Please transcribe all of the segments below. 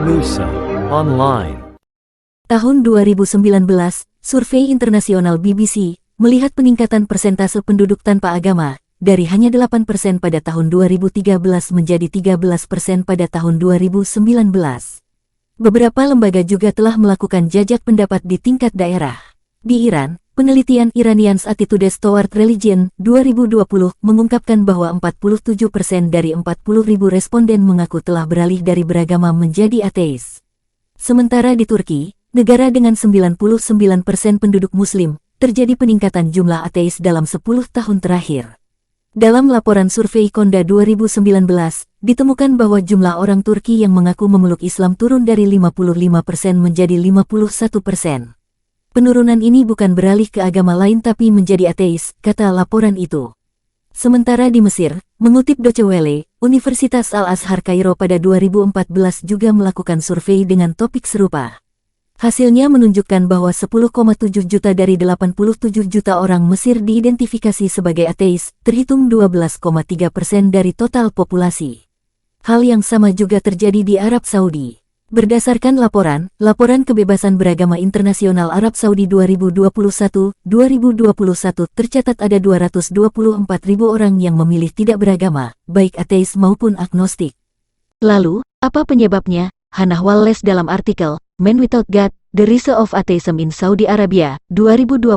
Nusa Online. Tahun 2019, survei internasional BBC melihat peningkatan persentase penduduk tanpa agama dari hanya 8% pada tahun 2013 menjadi 13% pada tahun 2019. Beberapa lembaga juga telah melakukan jajak pendapat di tingkat daerah. Di Iran, penelitian Iranians Attitudes Toward Religion 2020 mengungkapkan bahwa 47% dari 40.000 responden mengaku telah beralih dari beragama menjadi ateis. Sementara di Turki, negara dengan 99% penduduk Muslim, terjadi peningkatan jumlah ateis dalam 10 tahun terakhir. Dalam laporan survei Konda 2019, ditemukan bahwa jumlah orang Turki yang mengaku memeluk Islam turun dari 55% menjadi 51%. Penurunan ini bukan beralih ke agama lain tapi menjadi ateis, kata laporan itu. Sementara di Mesir, mengutip Deutsche Welle, Universitas Al-Azhar Kairo pada 2014 juga melakukan survei dengan topik serupa. Hasilnya menunjukkan bahwa 10,7 juta dari 87 juta orang Mesir diidentifikasi sebagai ateis, terhitung 12,3% dari total populasi. Hal yang sama juga terjadi di Arab Saudi. Berdasarkan laporan Kebebasan Beragama Internasional Arab Saudi 2021 tercatat ada 224.000 orang yang memilih tidak beragama, baik ateis maupun agnostik. Lalu, apa penyebabnya? Hannah Wallace dalam artikel Man Without God, The Rise of Atheism in Saudi Arabia, 2020,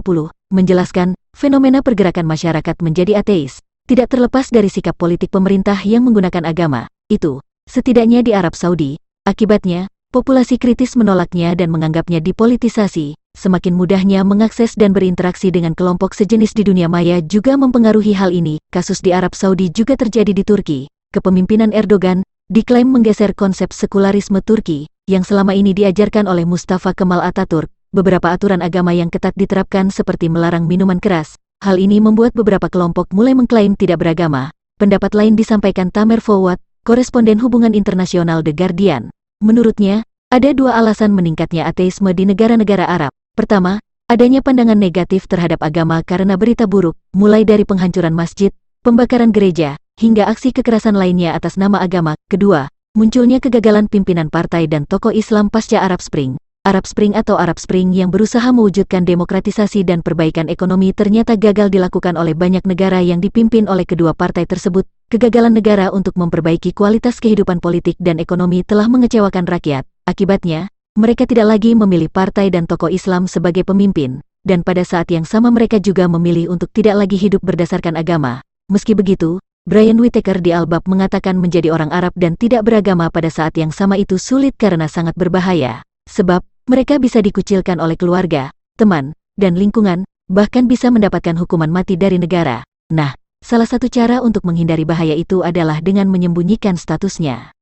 menjelaskan, fenomena pergerakan masyarakat menjadi ateis, tidak terlepas dari sikap politik pemerintah yang menggunakan agama, itu, setidaknya di Arab Saudi. Akibatnya, populasi kritis menolaknya dan menganggapnya dipolitisasi, semakin mudahnya mengakses dan berinteraksi dengan kelompok sejenis di dunia maya juga mempengaruhi hal ini. Kasus di Arab Saudi juga terjadi di Turki. Kepemimpinan Erdogan diklaim menggeser konsep sekularisme Turki, yang selama ini diajarkan oleh Mustafa Kemal Atatürk. Beberapa aturan agama yang ketat diterapkan seperti melarang minuman keras. Hal ini membuat beberapa kelompok mulai mengklaim tidak beragama. Pendapat lain disampaikan Tamer Fawad, koresponden hubungan internasional The Guardian. Menurutnya, ada dua alasan meningkatnya ateisme di negara-negara Arab. Pertama, adanya pandangan negatif terhadap agama karena berita buruk, mulai dari penghancuran masjid, pembakaran gereja, hingga aksi kekerasan lainnya atas nama agama. Kedua, munculnya kegagalan pimpinan partai dan tokoh Islam pasca Arab Spring. Arab Spring atau Arab Spring yang berusaha mewujudkan demokratisasi dan perbaikan ekonomi ternyata gagal dilakukan oleh banyak negara yang dipimpin oleh kedua partai tersebut. Kegagalan negara untuk memperbaiki kualitas kehidupan politik dan ekonomi telah mengecewakan rakyat. Akibatnya, mereka tidak lagi memilih partai dan tokoh Islam sebagai pemimpin, dan pada saat yang sama mereka juga memilih untuk tidak lagi hidup berdasarkan agama. Meski begitu, Brian Whittaker di Al-Bab mengatakan menjadi orang Arab dan tidak beragama pada saat yang sama itu sulit karena sangat berbahaya. Sebab, mereka bisa dikucilkan oleh keluarga, teman, dan lingkungan, bahkan bisa mendapatkan hukuman mati dari negara. Nah, salah satu cara untuk menghindari bahaya itu adalah dengan menyembunyikan statusnya.